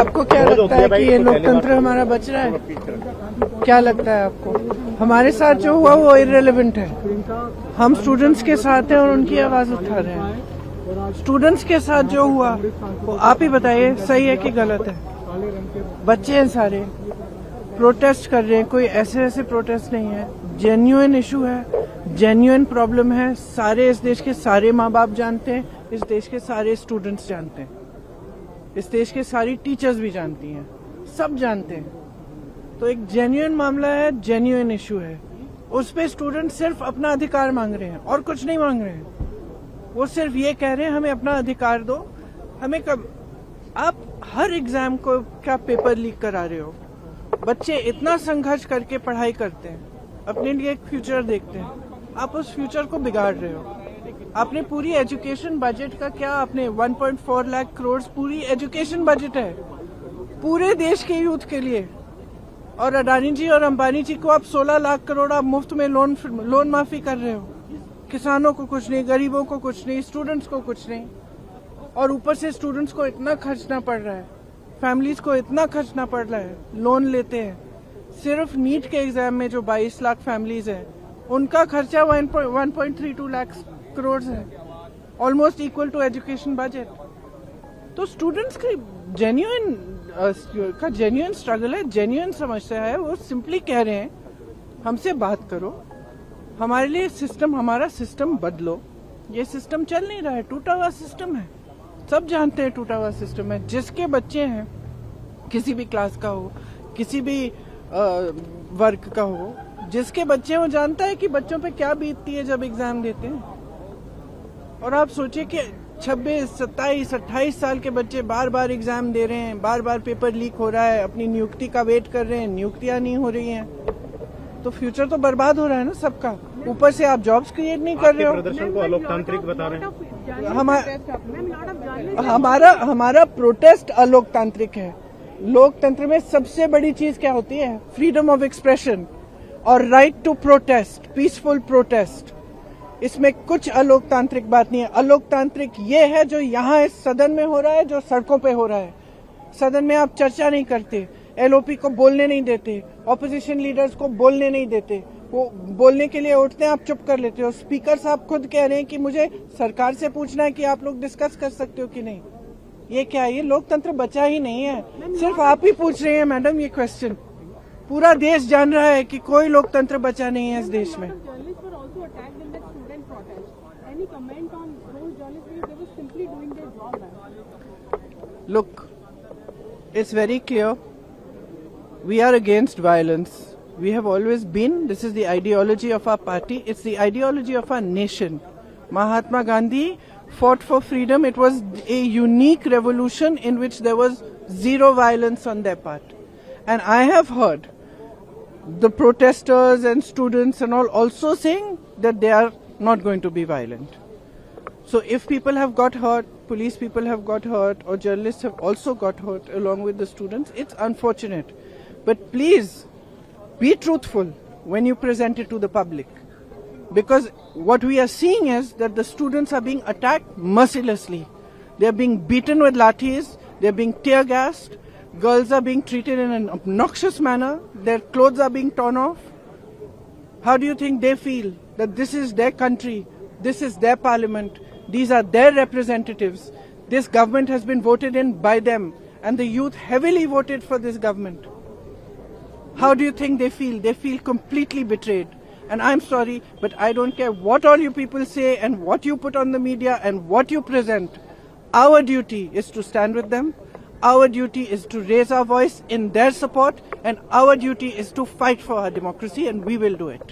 आपको क्या लगता है कि ये लोकतंत्र हमारा बच रहा है? क्या लगता है आपको? हमारे साथ जो हुआ वो इररिलेवेंट है। हम स्टूडेंट्स के साथ हैं और उनकी आवाज उठा रहे हैं। स्टूडेंट्स के साथ जो हुआ वो आप ही बताइए, सही है कि गलत है? बच्चे हैं सारे, प्रोटेस्ट कर रहे हैं, कोई ऐसे प्रोटेस्ट नहीं है, जेन्युइन इशू है, जेन्युइन प्रॉब्लम है। सारे इस देश के सारे माँ बाप जानते हैं, इस देश के सारे स्टूडेंट्स जानते हैं, इस देश के सारी टीचर्स भी जानती हैं, सब जानते हैं। तो एक जेन्युइन मामला है, जेन्युइन इशू है, उस पे स्टूडेंट सिर्फ अपना अधिकार मांग रहे हैं और कुछ नहीं मांग रहे हैं। वो सिर्फ ये कह रहे हैं हमें अपना अधिकार दो। हमें कब, आप हर एग्जाम को क्या पेपर लीक करा रहे हो? बच्चे इतना संघर्ष करके पढ़ाई करते हैं, अपने लिए एक फ्यूचर देखते हैं, आप उस फ्यूचर को बिगाड़ रहे हो। आपने पूरी एजुकेशन बजट का क्या, आपने 1.4 लाख करोड़ पूरी एजुकेशन बजट है पूरे देश के यूथ के लिए, और अडानी जी और अंबानी जी को आप 16 लाख करोड़ आप मुफ्त में लोन माफी कर रहे हो। किसानों को कुछ नहीं, गरीबों को कुछ नहीं, स्टूडेंट्स को कुछ नहीं, और ऊपर से स्टूडेंट्स को इतना खर्चना पड़ रहा है, फैमिलीज को इतना खर्चना पड़ रहा है, लोन लेते हैं। सिर्फ नीट के एग्जाम में जो 22 लाख फैमिलीज हैं उनका खर्चा 1.32 लाख करोड़ है, almost equal to education budget. तो स्टूडेंट्स की जेन्युइन स्ट्रगल है, जेन्युइन समस्या है। वो सिंपली कह रहे हैं हमसे बात करो, हमारे लिए सिस्टम, हमारा सिस्टम बदलो। ये सिस्टम चल नहीं रहा है, टूटा हुआ सिस्टम है, सब जानते हैं टूटा हुआ सिस्टम है। जिसके बच्चे हैं, किसी भी क्लास का हो, किसी भी वर्ग का हो, जिसके बच्चे वो जानता है कि बच्चों पे क्या बीतती है जब एग्जाम देते हैं। और आप सोचिए कि 26, 27, 28 साल के बच्चे बार बार एग्जाम दे रहे हैं, बार बार पेपर लीक हो रहा है, अपनी नियुक्ति का वेट कर रहे हैं, नियुक्तियां नहीं हो रही हैं, तो फ्यूचर तो बर्बाद हो रहा है ना सबका। ऊपर से आप जॉब्स क्रिएट नहीं कर रहे हो। प्रदर्शन को अलोकतांत्रिक बता रहे हैं। हमारा प्रोटेस्ट अलोकतांत्रिक है। लोकतंत्र में सबसे बड़ी चीज क्या होती है? फ्रीडम ऑफ एक्सप्रेशन और right to protest, peaceful protest. इसमें कुछ अलोकतांत्रिक बात नहीं है। अलोकतांत्रिक ये है जो यहाँ इस सदन में हो रहा है, जो सड़कों पे हो रहा है। सदन में आप चर्चा नहीं करते, एलओपी को बोलने नहीं देते, ऑपोजिशन लीडर्स को बोलने नहीं देते, वो बोलने के लिए उठते हैं, आप चुप कर लेते हो। स्पीकर साहब खुद कह रहे हैं कि मुझे सरकार से पूछना है कि आप लोग डिस्कस कर सकते हो कि नहीं। ये क्या है? ये लोकतंत्र बचा ही नहीं है, सिर्फ आप ही पूछ रहे हैं मैडम ये क्वेश्चन। पूरा देश जान रहा है कि कोई लोकतंत्र बचा नहीं है इस देश में। Look, it's very clear. We are against violence. We have always been. This is the ideology of our party. It's the ideology of our nation. Mahatma Gandhi fought for freedom. It was a unique revolution in which there was zero violence on their part. And I have heard the protesters and students and all also saying that they are not going to be violent. So if people have got hurt, police people have got hurt, or journalists have also got hurt along with the students, it's unfortunate. But please be truthful when you present it to the public. Because what we are seeing is that the students are being attacked mercilessly. They are being beaten with lathis, they are being tear gassed, girls are being treated in an obnoxious manner, their clothes are being torn off. How do you think they feel that this is their country, this is their parliament, these are their representatives, this government has been voted in by them, and the youth heavily voted for this government? How do you think they feel? They feel completely betrayed. And I'm sorry, but I don't care what all you people say and what you put on the media and what you present. Our duty is to stand with them. Our duty is to raise our voice in their support, and our duty is to fight for our democracy, and we will do it.